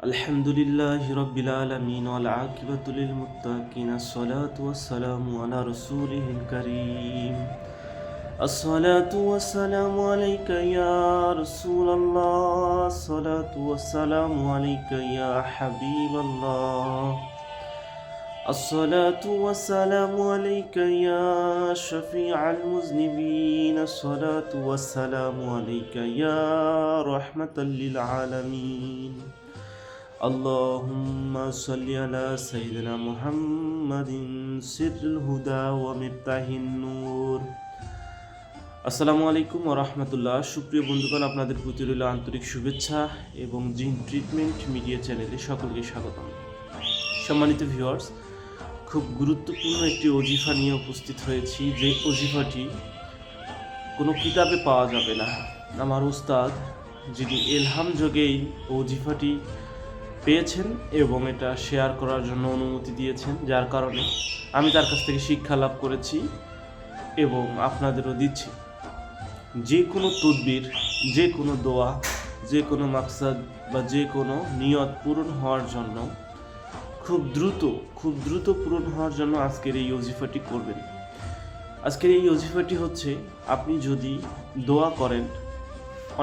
আলহামদুলিল্লাহি রাব্বিল আলামিন ওয়াল আকিবাতু লিল মুত্তাকিন আসসালাতু ওয়াসসালামু আলা রাসূলিহিল কারীম আসসালাতু ওয়াসসালামু আলাইকা ইয়া রাসূলাল্লাহ আসসালাতু ওয়াসসালামু আলাইকা ইয়া হাবিবাল্লাহ আসসালাতু ওয়াসসালামু আলাইকা ইয়া শাফিআল মুযনিবিন আসসালাতু ওয়াসসালামু আলাইকা ইয়া রাহমাতাল লিল আলামিন اللهم صل على سيدنا محمد سر الهدى ومفتاح النور আসসালামু আলাইকুম ওয়া রাহমাতুল্লাহ। সুপ্রিয় বন্ধুগণ, আপনাদের প্রতি রইল আন্তরিক শুভেচ্ছা এবং জিন ট্রিটমেন্ট মিডিয়া চ্যানেলে সকলকে স্বাগতম। সম্মানিত ভিউয়ার্স, খুব গুরুত্বপূর্ণ একটি ওজিফা নিয়ে উপস্থিত হয়েছি, যে ওজিফাটি কোনো কিতাবে পাওয়া যাবে না। আমার উস্তাদ যিনি ইলহাম যোগেই ওজিফাটি পেয়েছেন এবং এটা শেয়ার করার জন্য অনুমতি দিয়েছেন, যার কারণে আমি তার কাছ থেকে শিক্ষা লাভ করেছি এবং আপনাদেরও দিচ্ছি। যে কোনো তদবির, যে কোনো দোয়া, যে কোনো মাকসাদ বা যে কোনো নিয়ত পূরণ হওয়ার জন্য খুব দ্রুত পূরণ হওয়ার জন্য আজকের এই ওজিফাটি করবেন। আজকের এই ওজিফাটি হচ্ছে, আপনি যদি দোয়া করেন,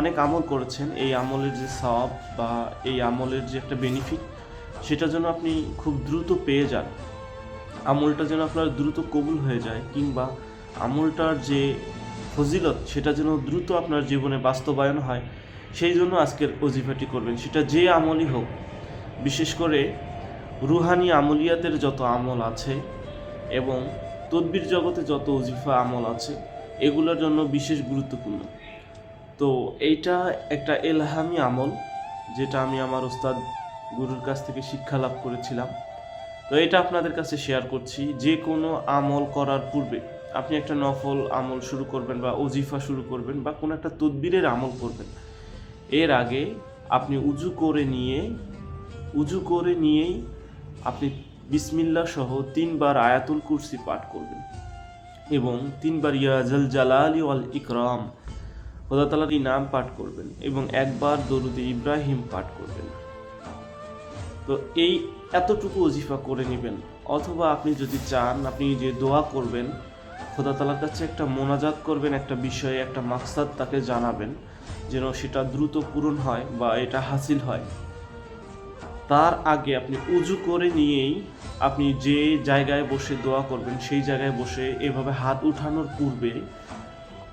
অনেক আমল করেছেন, এই আমলের যে সওয়াব বা এই আমলের যে একটা বেনিফিট, সেটা যেন আপনি খুব দ্রুত পেয়ে যান, আমলটা যেন আপনার দ্রুত কবুল হয়ে যায়, কিংবা আমলটার যে ফজিলত সেটা যেন দ্রুত আপনার জীবনে বাস্তবায়ন হয়, সেই জন্য আজকের ওজিফাটি করবেন। সেটা যে আমলই হোক, বিশেষ করে রুহানি আমলিয়াতের যত আমল আছে এবং তদবির জগতে যত ওজিফা আমল আছে, এগুলোর জন্য বিশেষ গুরুত্বপূর্ণ। তো এইটা একটা ইলহামি আমল, যেটা আমি আমার উস্তাদ গুরুর কাছ থেকে শিক্ষা লাভ করেছিলাম। তো এটা আপনাদের কাছে শেয়ার করছি। যে কোনো আমল করার পূর্বে আপনি একটা নফল আমল শুরু করবেন বা ওজিফা শুরু করবেন বা কোনো একটা তদবিরের আমল করবেন, এর আগে আপনি উজু করে নিয়েই আপনি বিসমিল্লাহ সহ 3 বার আয়াতুল কুরসি পাঠ করবেন এবং 3 বার ইয়া জাল জালালি ওয়াল ইকরাম খোদা তাআলার নাম পাঠ করবেন এবং 1 বার দরুদে ইব্রাহিম পাঠ করবেন। তো এই এতটুকু ওজিফা করে নেবেন। অথবা আপনি যদি চান, আপনি যে দোয়া করবেন, খোদা তাআলার কাছে একটা মোনাজাত করবেন, একটা বিষয়ে একটা মাকসাদ তাকে জানাবেন, যেন সেটা দ্রুত পূরণ হয় বা এটা হাসিল হয়। তার আগে আপনি উজু করে নিয়েই আপনি যে জায়গায় বসে দোয়া করবেন, সেই জায়গায় বসে এভাবে হাত উঠানোর পূর্বে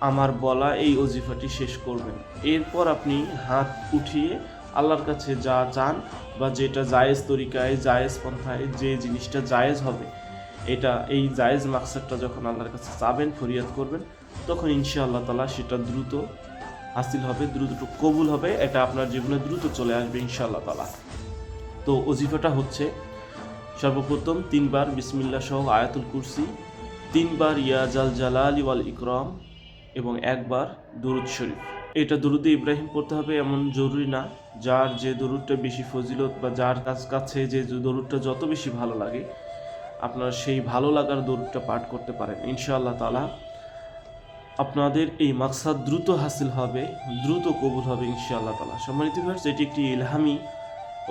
আমার বলা এই ওজিফাটি শেষ করবেন। এরপর আপনি হাত উঠিয়ে আল্লাহর কাছে যা চান বা যেটা জায়েজ তরিকায়, জায়েজ পন্থায় যে জিনিসটা জায়েজ হবে, এই জায়েজ মাকসাদটা যখন আল্লাহর কাছে চাবেন, ফরিয়াদ করবেন, তখন ইনশাআল্লাহ তাআলা সেটা দ্রুত হাসিল হবে, দ্রুত কবুল হবে, এটা আপনার জীবনে দ্রুত চলে আসবে ইনশাআল্লাহ তাআলা। তো ওজিফাটা হচ্ছে, সর্বপ্রথম 3 বার বিসমিল্লাহ সহ আয়াতুল কুরসি, 3 বার ইয়া জাল জালালি ওয়াল ইকরাম এবং 1 বার দুরুদ শরীফ। এটা দরুদে ইব্রাহিম পড়তে হবে এমন জরুরি না। যার যে দরুদটা বেশি ফজিলত বা যার কাছে যে দরুদটা যত বেশি ভালো লাগে, আপনার সেই ভালো লাগার দরুদটা পাঠ করতে পারেন। ইনশাআল্লাহ তাআলা আপনাদের এই মাকসাদ দ্রুত হাসিল হবে, দ্রুত কবুল হবে ইনশাআল্লাহ তাআলা। সম্মানিত ভিউয়ার্স, এটি একটি ইলহামি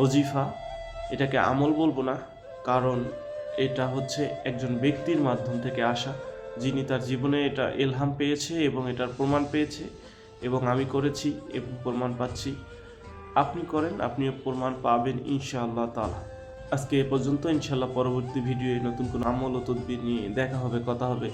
ওজিফা। এটাকে আমল বলবো না, কারণ এটা হচ্ছে একজন ব্যক্তির মাধ্যম থেকে আসা, যিনি তার জীবনে এটা ইলহাম পেয়েছে এবং এটার প্রমাণ পেয়েছে, এবং আমি করেছি এবং প্রমাণ পাচ্ছি। আপনি করেন, আপনিও প্রমাণ পাবেন ইনশাআল্লাহ তাআলা। আজকে এ পর্যন্ত। ইনশাআল্লাহ পরবর্তী ভিডিওয়ে নতুন কোনো আমল ও তদবির নিয়ে দেখা হবে, কথা হবে।